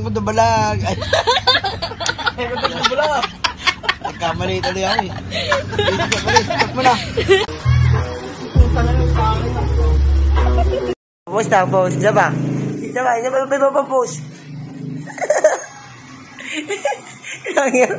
ko dubalag. Ay, ko dubalag. Nagkamali tuloy ako eh. Stop mo na. Post na, post. Isa ba? Isa ba post? Lang yan.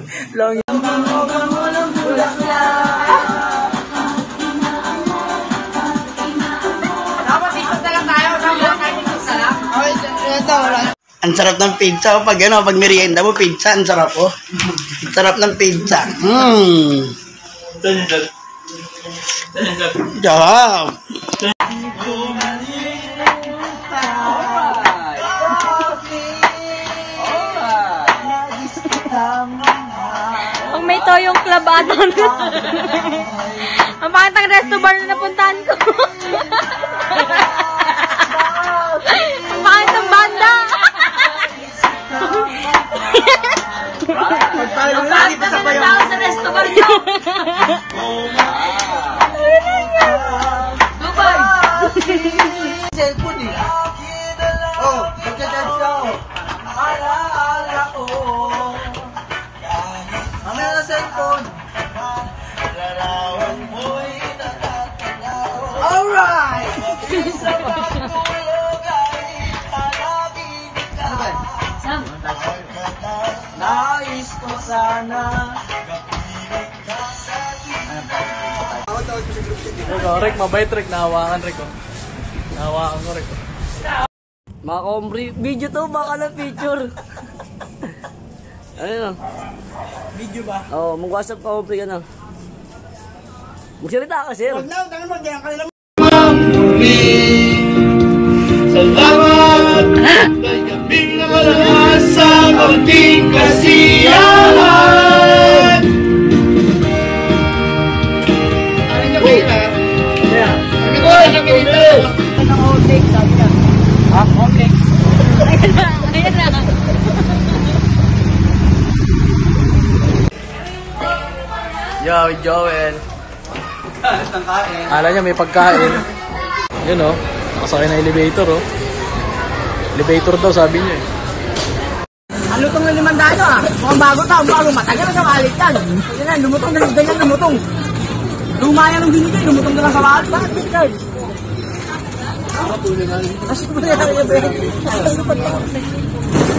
Ang sarap ng pizza. Pag pag merienda mo, pizza, ang sarap oh. Ang sarap ng pizza. Sarap. Pag may toyong club aton. Ang pangit ang resto bar na napuntahan ko. Ang pangit ang banda. Ang pangit na tao sa resto bar niyo. Dubai. Cellphone eh. Oh, magka-dance ka oh. Ala ko. Mamaya na cellphone. Larawan mo'y natatanaw. Alright! Isa pagtulog ay panaginip ka. Sam. Nais ko sana. Rek, mabait Rek. Nahawakan Rek oh. Nahawakan ko Rek oh. Mga kombre, video to, baka na picture. Ano yun? Video ba? Oo, mag-WhatsApp ka kombre ka na. Magsalita ka, sir. Huwag na, tangan mo, ganyan ka nila. Salamat May gabing naman sa konting kasiyahan. Ano niya kayo na? Ano ko? Ano kayo? Naka-outlet, sabi niya. Ha? Okay. Ayan na. Yo, Joel. Alas ng kain. Akala niya may pagkain. Yun oh. Nakasakay na elevator oh. Elevator daw sabi niya eh. Ang lutong na 500 ah. Mukhang bago tao, bago matagal na sa walit yan. Yan, lumutong na ganyan, lumutong. Lumaya ng binigay, lumutong na lang sa walit. Bakit Richard? Kasi mo na yan. Ano pa ito?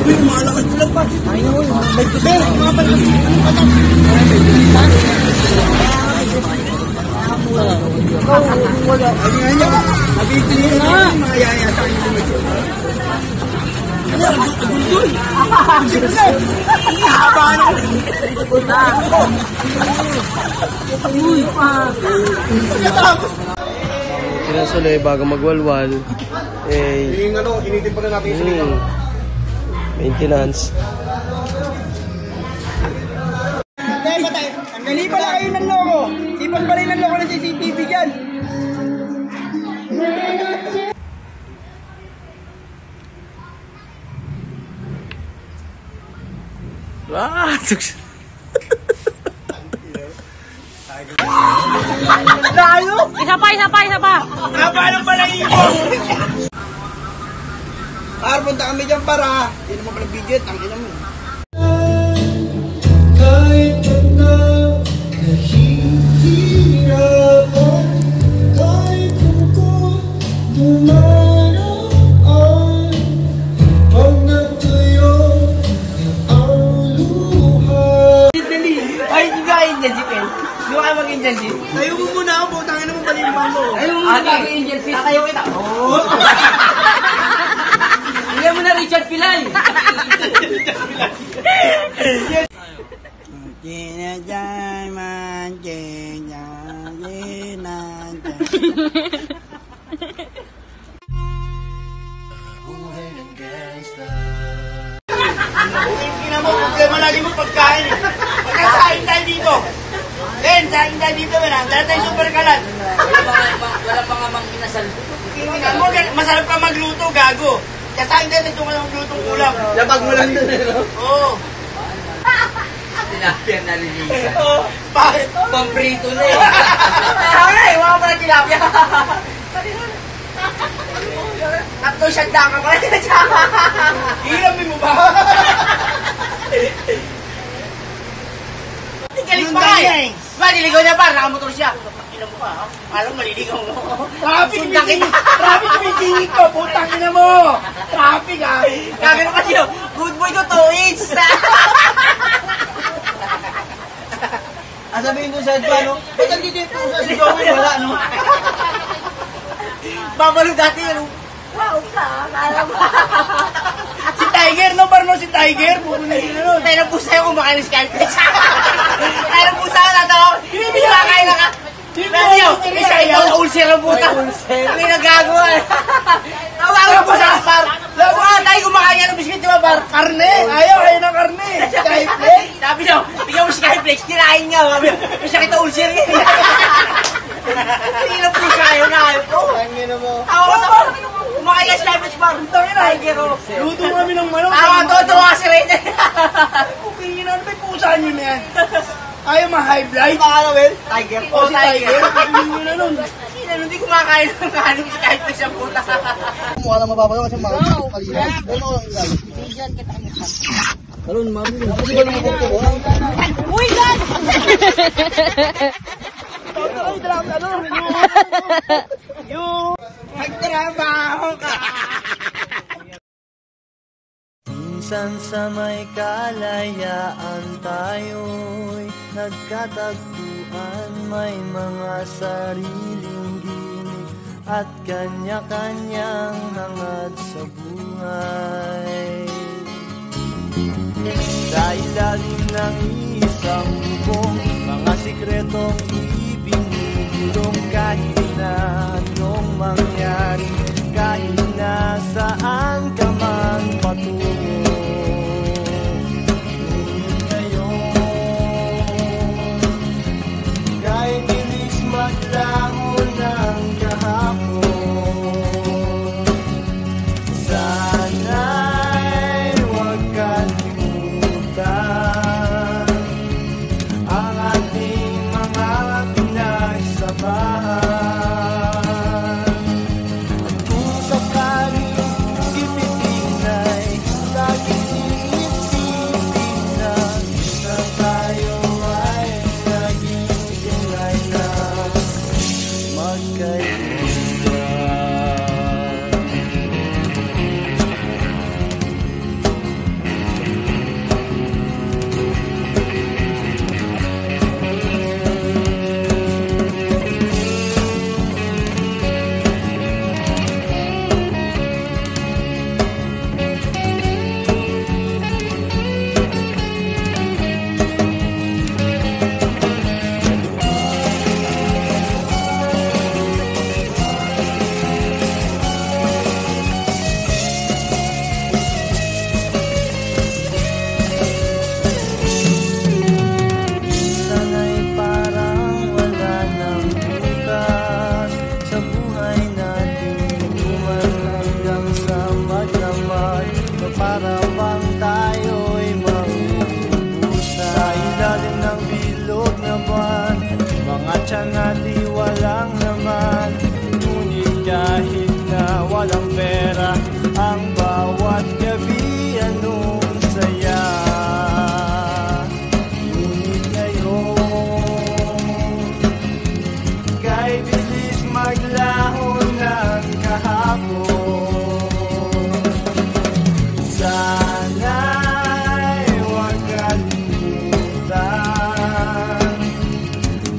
Uy, malakad sila pa. Ay, uy, may kusel. Mga pala. Wala. Ano nga niya? Nabitin niya na. Mayaya sa akin. Ano? Aguldoy. Ang haba na. Uy. Sinasuloy bago magwalwal. Eh, Yung ano, initin pa na natin yung siligaw. maintenance. Patay. Mali pala kayo ng loko. Sipag pala yung loko ng CCTV dyan. Ah! Layo! Isa pa. Haba ng balahibo! Punta kami dyan para. Hindi naman pala video, tangin naman. Kahit na nahihirapan, kahit ako dumaraan, pag natuyo ang luha. Ay, hindi ka Angel Jeep eh. Hindi ka mag-Angel Jeep. Tayo mo muna ako, tangin naman pala yung bangko. Tayo mo muna. Angel Fit. Tatayo kita. Oo. Hindi mo na Richard Pilay. Ina mo, problema lagi mo pagkain. Pagkasain tayo dito. Len, sain tayo dito. Dala tayo super kalat. Wala pa nga mang kinasal. Tingnan mo, masarap ka magluto, gago. Kasain tayo nito ka ng lutong ulam. Labag mo lang doon. Oo. Tilapia na lilisan. Oo. Bakit? Pamprito na eh. Wala eh, wala pa ng tilapia. Tatlo siya ka pala. Hiramin mo ba? Alam, maliligaw mo. Traffic meeting ko, putang ina mo. Traffic ah. Kagano kasi yun, good boy ko 2 inch. Sabihin ko sa edwa, no? Ba't nandito yung pusa si Joey? Wala, no? Babalo dati yun. Wow, kala mo. Si Tiger, no? Parang si Tiger. Pupunin nila nun. Tayo ng pusa yung kumakain ng Skyflex. Tayo ng pusa ko natawa. Hindi kumakain na ka. Dati yun, isa ikaw na ulcer ang puta. Ang nagagawa. Tawagin po sa bar. Tayo kumakain ng biscuit, di ba, bar? Karne! Ayaw ng karne! Skyflex! Sabi niyo, tingnan mo Skyflex, kinain niya. Sabi niyo, isa kita ulcer yan. Hindi na pusa yun, ayaw ko. Tawa ko sa kumakain ng Skyflex bar. Tiger, oh. Luto kami ng manok. Tawa kasi rin. Okay, yun ano ba yung pusa nyo na yan? Ayaw ma-high blood? Baka Will? Tiger. O si Tiger? Pupunin nyo na nun. Sino, hindi kumakain ng kanin si Skyflex ang puta. Mukha lang mapapagawa kasi mga kalina. Ano ko lang ilalo? Talon, mami. Kasi ko naman kung tuwa. Uy, God! Nagtrabaho ka! Minsan sa may kalayaan tayo'y nagkatagpuan, may mga sariling ginig at kanya-kanyang hangad sa buhay. Sa ilalim ng isang bubong, mga sikretong ibinubulong, kahit na anong mangyari, kahit na saan ka man patungo. Ngunit ngayon, kahit bilis maglaho ng kahapon, sana'y huwag kalimutan ang ating mga pinagsabahan. Para bang tayo'y mauubusan sa ilalim ng bilog na buwan, mga tiyan natin walang naman. Ngunit kahit na walang pera, ang bawat gabi anong saya. Ngunit ngayon, kahit bilis maglaho ng kahapon, sana'y huwag kalimutan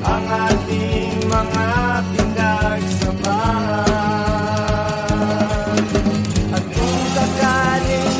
ang ating mga pinagsamahan. At kung sakaling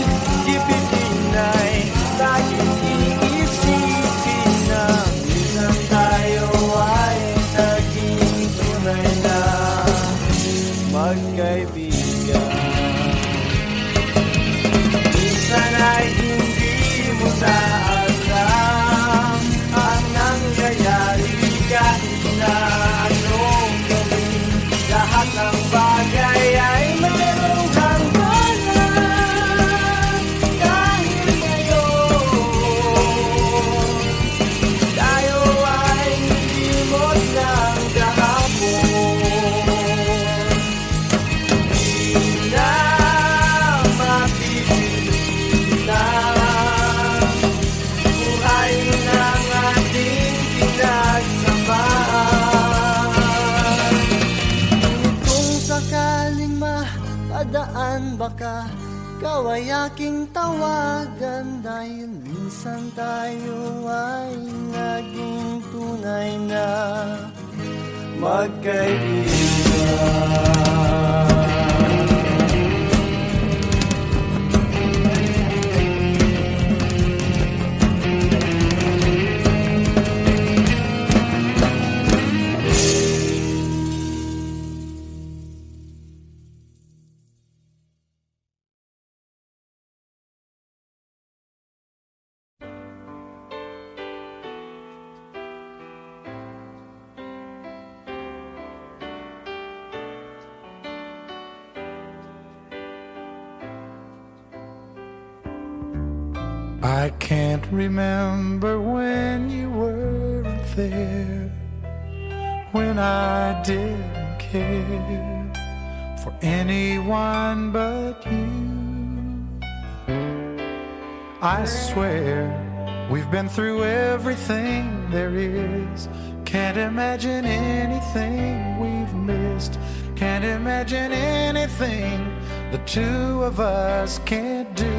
baka ikaw ay aking tawagan, dahil minsan tayo ay naging tunay na magkaibigan. I can't remember when you weren't there, when I didn't care for anyone but you. I swear we've been through everything there is. Can't imagine anything we've missed. Can't imagine anything the two of us can't do.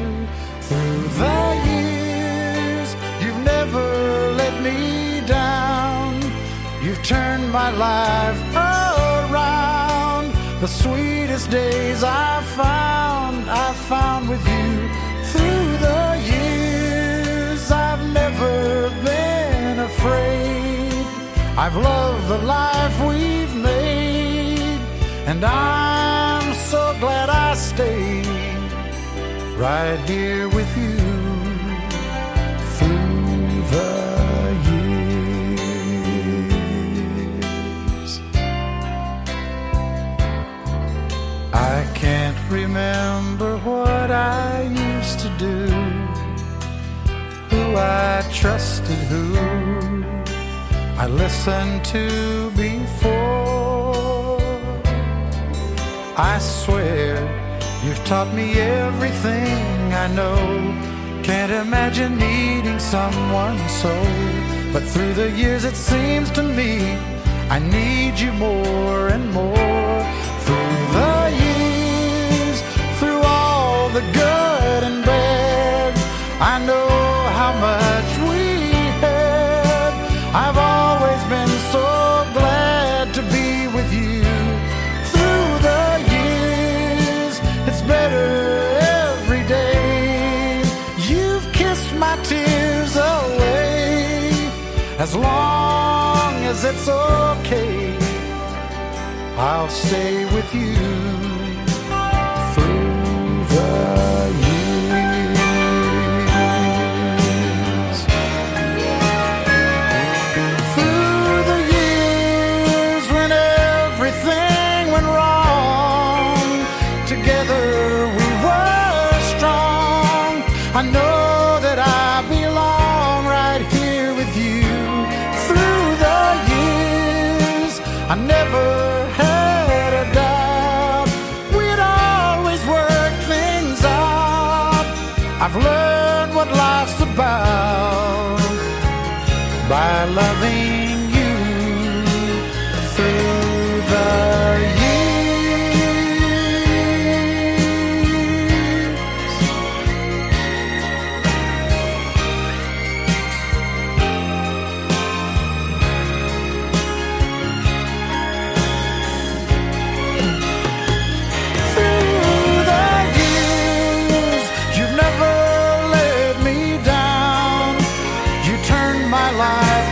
Through the years, you've never let me down. You've turned my life around. The sweetest days I found with you. Through the years, I've never been afraid. I've loved the life we've made, and I'm so glad I stayed right here with you through the years. I can't remember what I used to do, who I trusted, who I listened to before. I swear you've taught me everything I know. Can't imagine needing someone so. But through the years it seems to me I need you more and more. Through the years, through all the good and bad, I know how much we had. I've always been so glad to be with you. Through the years, it's better every day. You've kissed my tears away. As long as it's okay, I'll stay with you through the years. Through the years when everything went wrong, together we were strong. I know that I belong right here with you. Through the years, I never had a doubt we'd always work things out. I've learned what life's about by loving you through the my life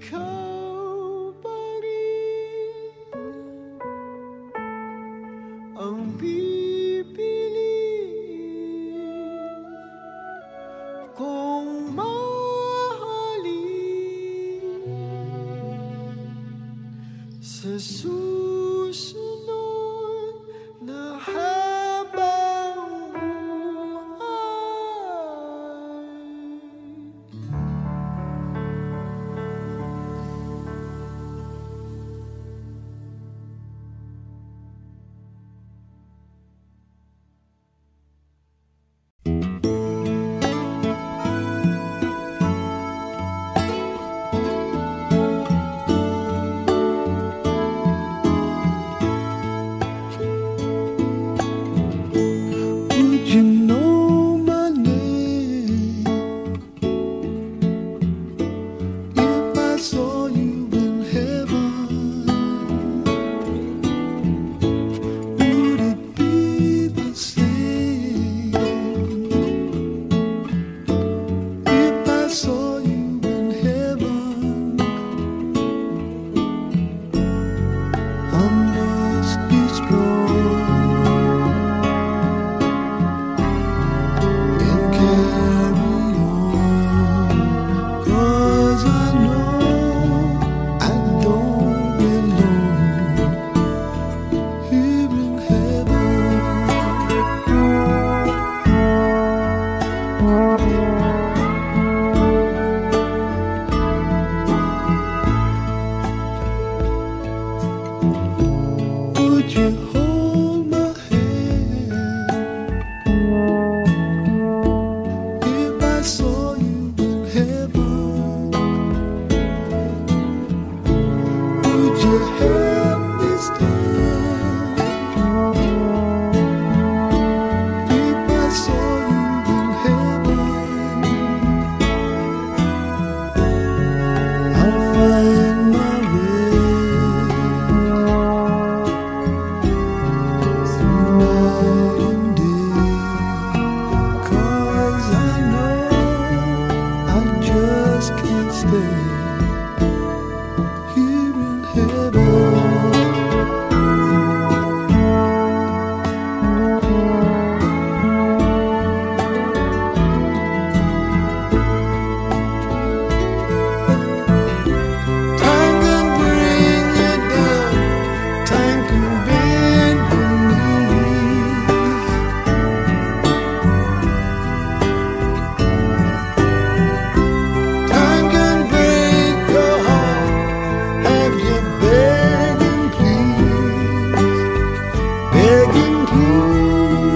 ikaw pa rin ang pipiliin kong mahalin sa susunod na habang would you know my name if I saw you in heaven? Would it be the same if I saw you in heaven? I must be strong and carry on, 'cause I know I don't belong here in heaven. Would you hold my hand if I saw you in heaven? Would you help me stand if I saw you in heaven? I'll find my way through night and day, 'cause I know I just can't stay here in heaven. Time can bring you down, time can bend your knees. Time can break your heart, have you begging please, begging beyond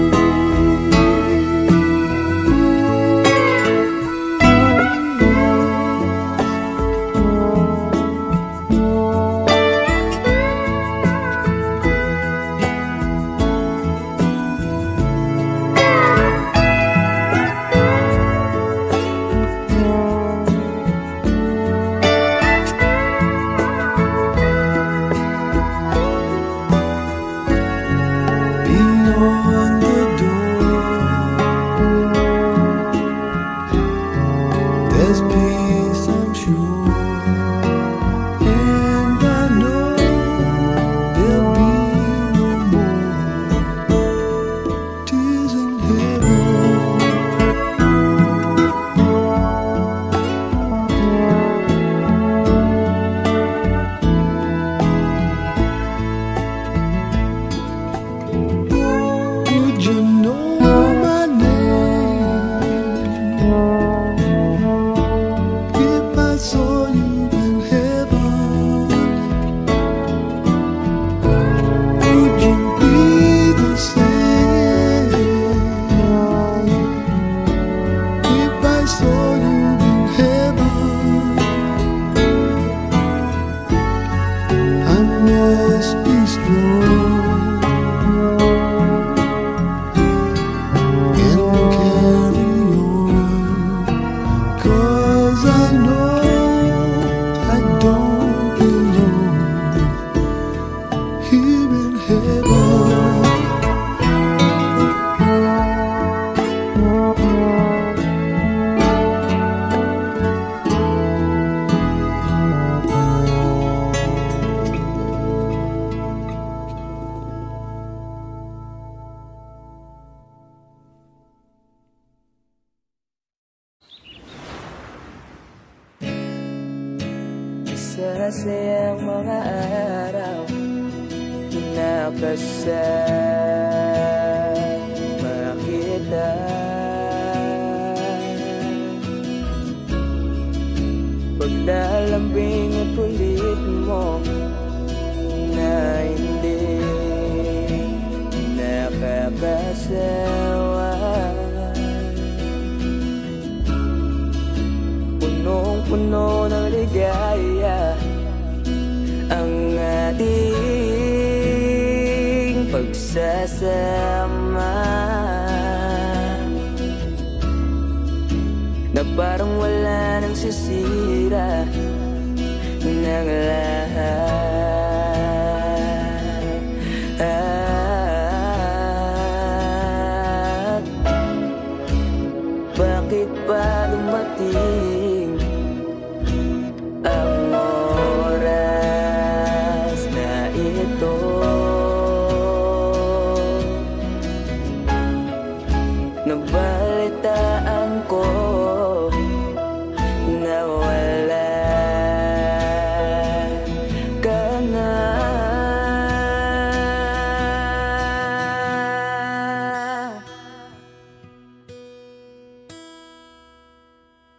masasayang mga araw na kasama kita. Paglalambing at ulit mo na hindi nakakasawa. Punong-puno ng ligaya ang ating pagsasama, na parang wala nang sisira ng lahat. Bakit ba dumating ang oras na ito? Nabalitaan ko na wala ka na.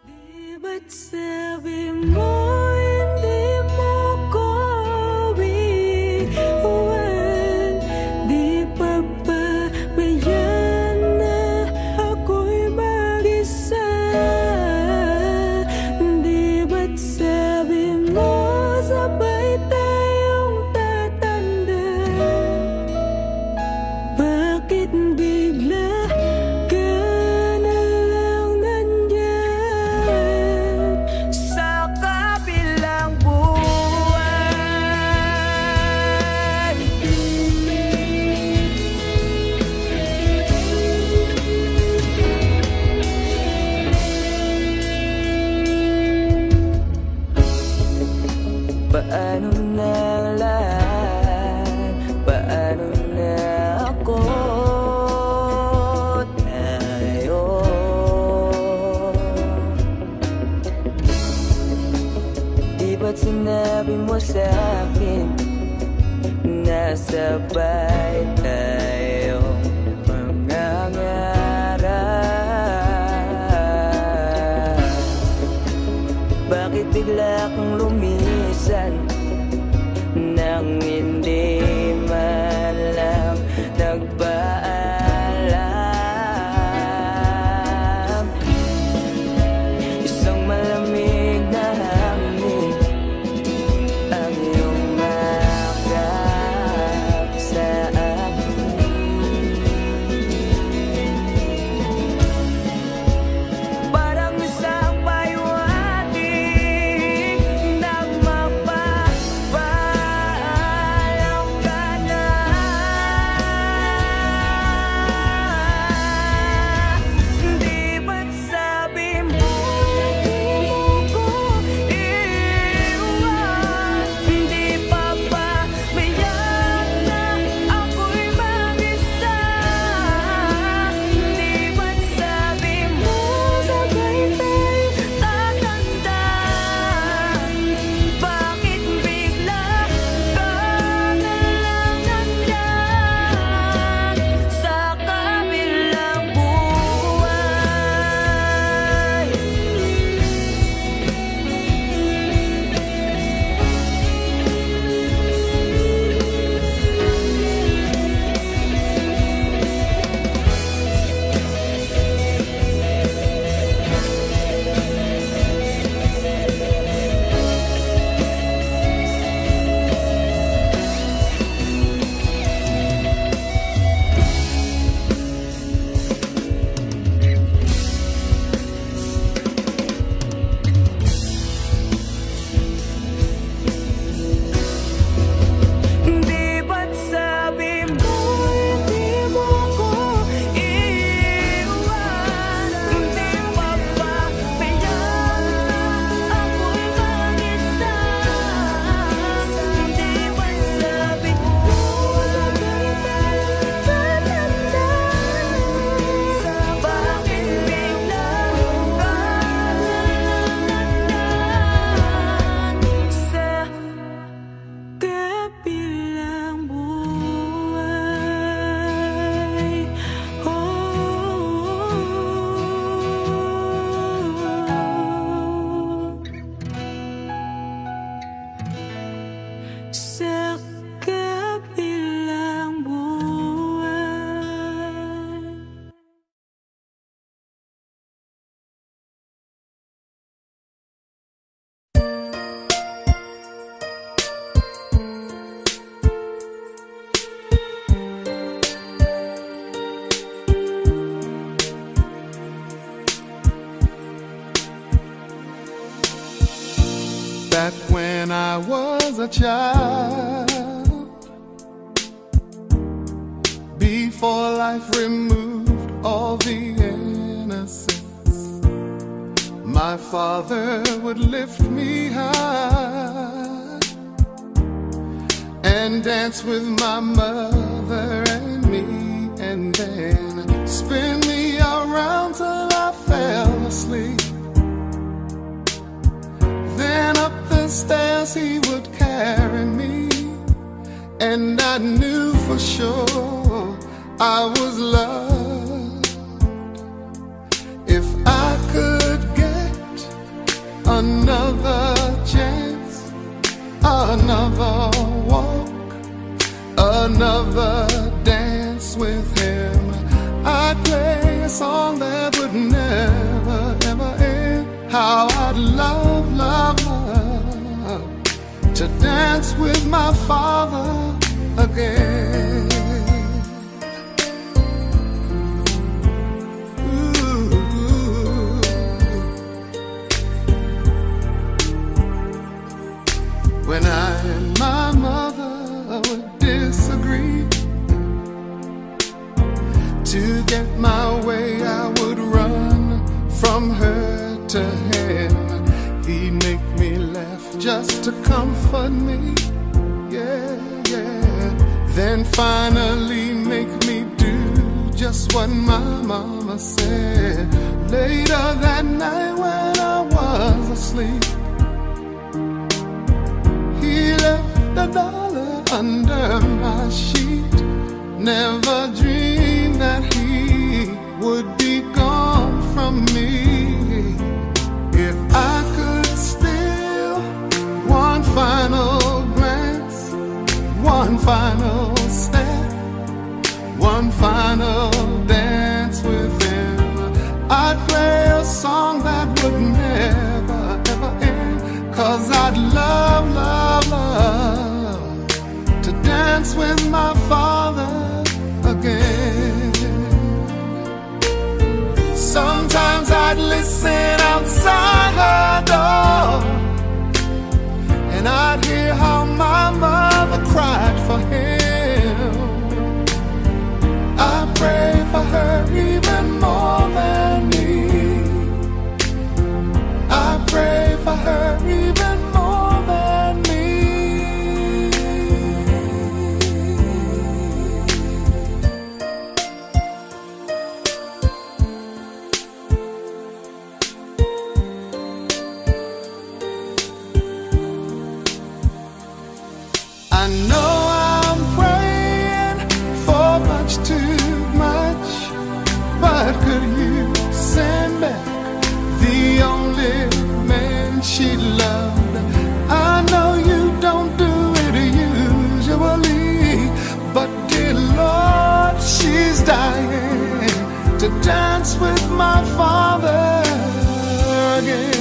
Di ba't sabi mo hindi mo ko iwan? Di pa ba bayan na ako'y mag-isa? Di ba't sabi mo sabay tayong tatanda? Bakit bigla ka na lang nandyan sa kabilang buwan? Paano na lahat? Paano na ako? Tayo di ba't sinabi mo sa'kin na sabay tayo mangangarap? Bakit bigla kang lumisan nang hindi man lang nagpaalam? Isang malamig na hangin ang iyong makap sa akin. Parang isang paywating nagmapapaalam ka na. I was a child, before life removed all the innocence, my father would lift me high and dance with my mother and me, and then spin me around till I fell asleep. Then up the stairs he would carry me, and I knew for sure I was loved. If I could get another chance, another walk, another dance with him, I'd play a song that would never, ever end. How I'd love, love, love to dance with my father again. When I and my mother would disagree, to get my way I would run from her to him. He'd make me laugh just to comfort me, yeah, yeah. Then finally make me do just what my mama said. Later that night when I was asleep, he left $1 under my sheet. Never dreamed that he would be gone from me. If I could steal one final glance, one final step, one final dance with him, I'd play a song that would never, ever end. 'Cause I'd love, love, love to dance with my father again. Sometimes I'd listen outside her door, and I'd hear how my mother cried for him. I pray for her even more than me. I pray for her even more than me. I know I'm praying for much too much, but could you send back the only man she loved? I know you don't do it usually, but dear Lord, she's dying to dance with my father again.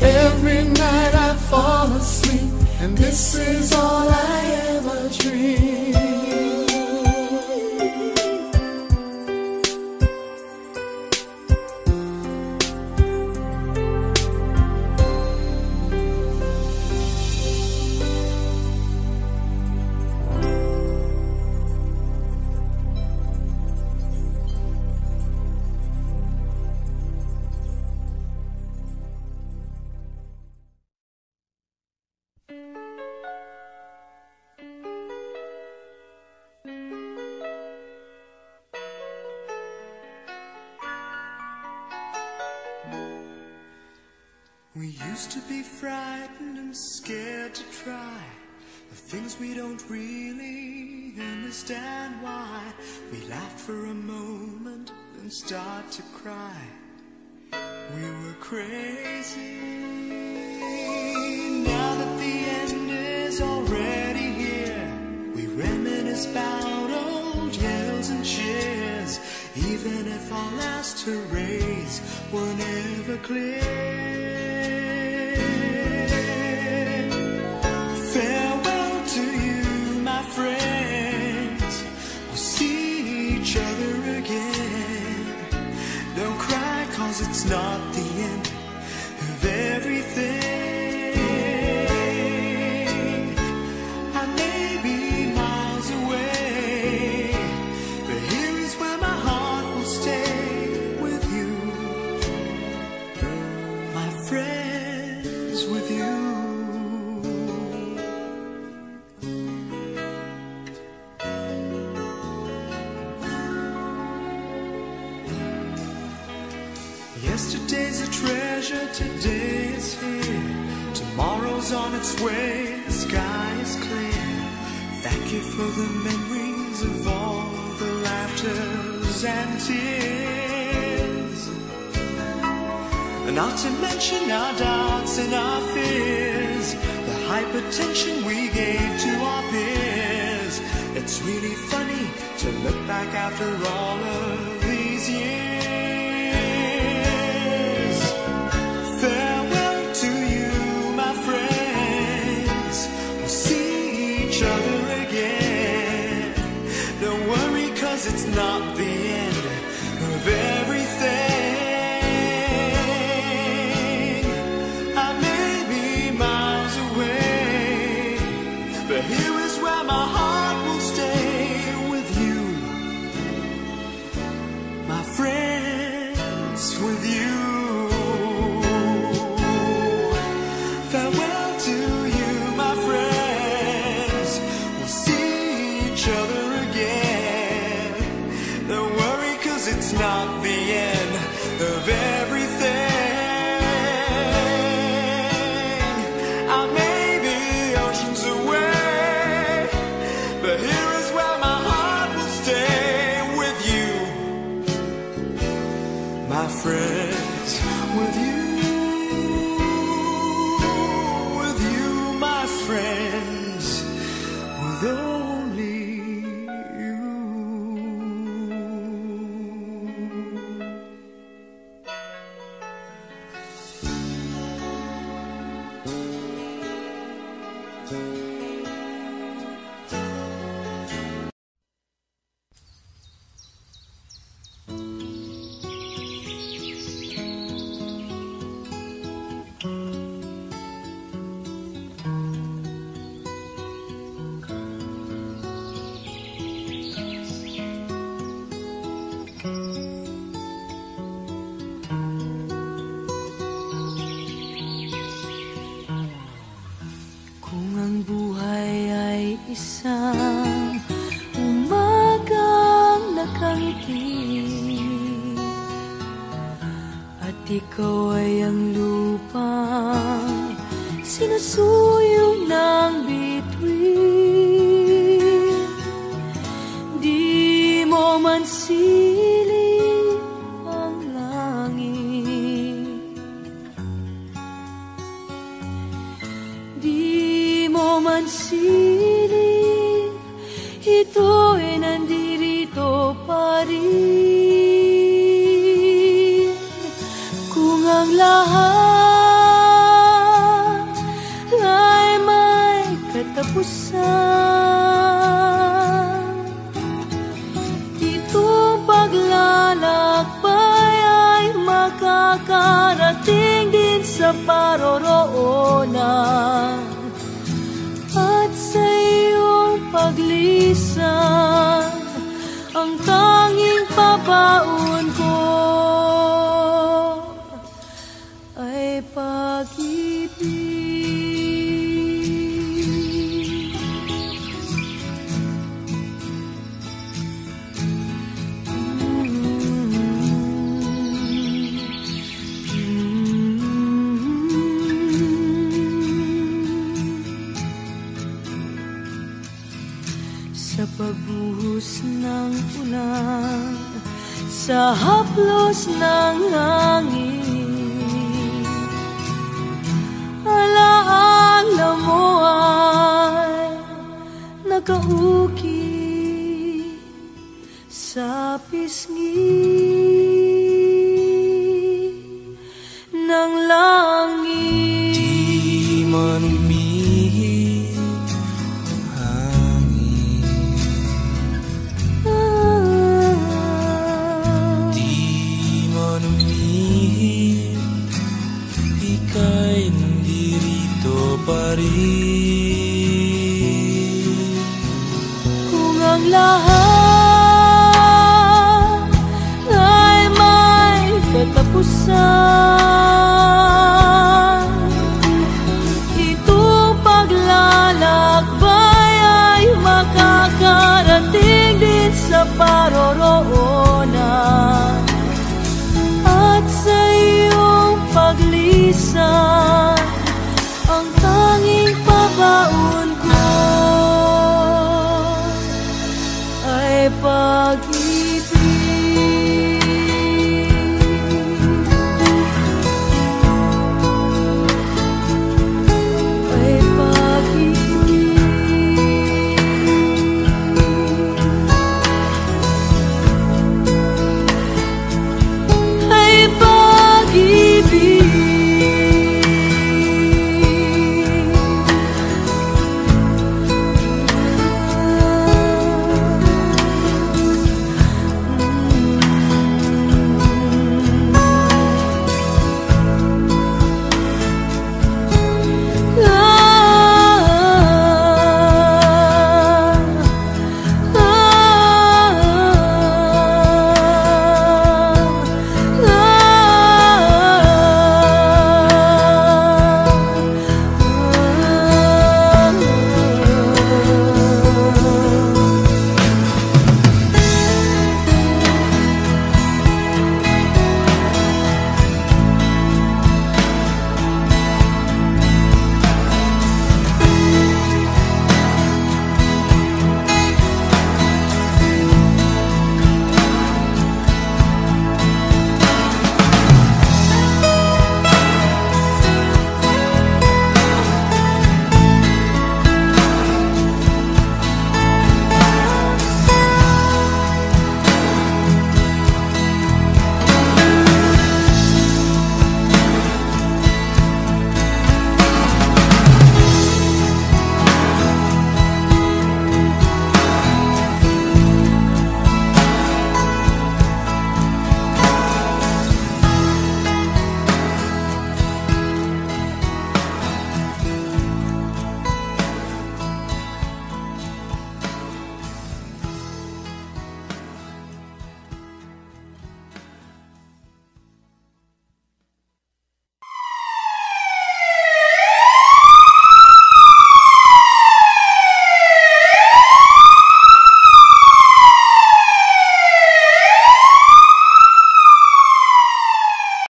Every night I fall asleep, and this is all I ever dream. We used to be frightened and scared to try the things we don't really understand why. We laughed for a moment, then start to cry. We were crazy. Now that the end is already here, we reminisce about old yells and cheers, even if our last hurrays were never clear. Farewell to you, my friends. We'll see each other again. Don't cry, 'cause it's not the end. Yesterday's a treasure, today is here. Tomorrow's on its way, the sky is clear. Thank you for the memories of all the laughters and tears. Not to mention our doubts and our fears, the hypertension we gave to our peers. It's really funny to look back after all of these years. Farewell to you, my friends. We'll see each other again. Don't worry, 'cause it's not the end of everything. I may be miles away, but here is where my heart will stay with you, my friends, with you. Farewell to you, my friends. We'll see each other again. Don't worry, 'cause it's not the end of everything. I may be oceans away, but here is where my heart will stay with you, my friends, with you, my friends, with only you. Kung ang buhay ay isang umagang nakangiti, at ikaw ay ang lupang sinusuyo ng bituin, di mo man siling ang langit, di mo man siling, ito'y nandirito pa rin. Kung ang lahat ay may katapusan, itong paglalakbay ay makakarating din sa paroroonan. At sa iyong paglisan, ang tanging pabaon ko ay pag-ibig. Sa pagbuhos ng ulan, sa haplos ng hangin, alaala mo ay nakauki sa pisngi ng langit. Di man umihip ang hangin, di man umihip, ika'y nandirito pa rin. Kung ang lahat ay may katapusan,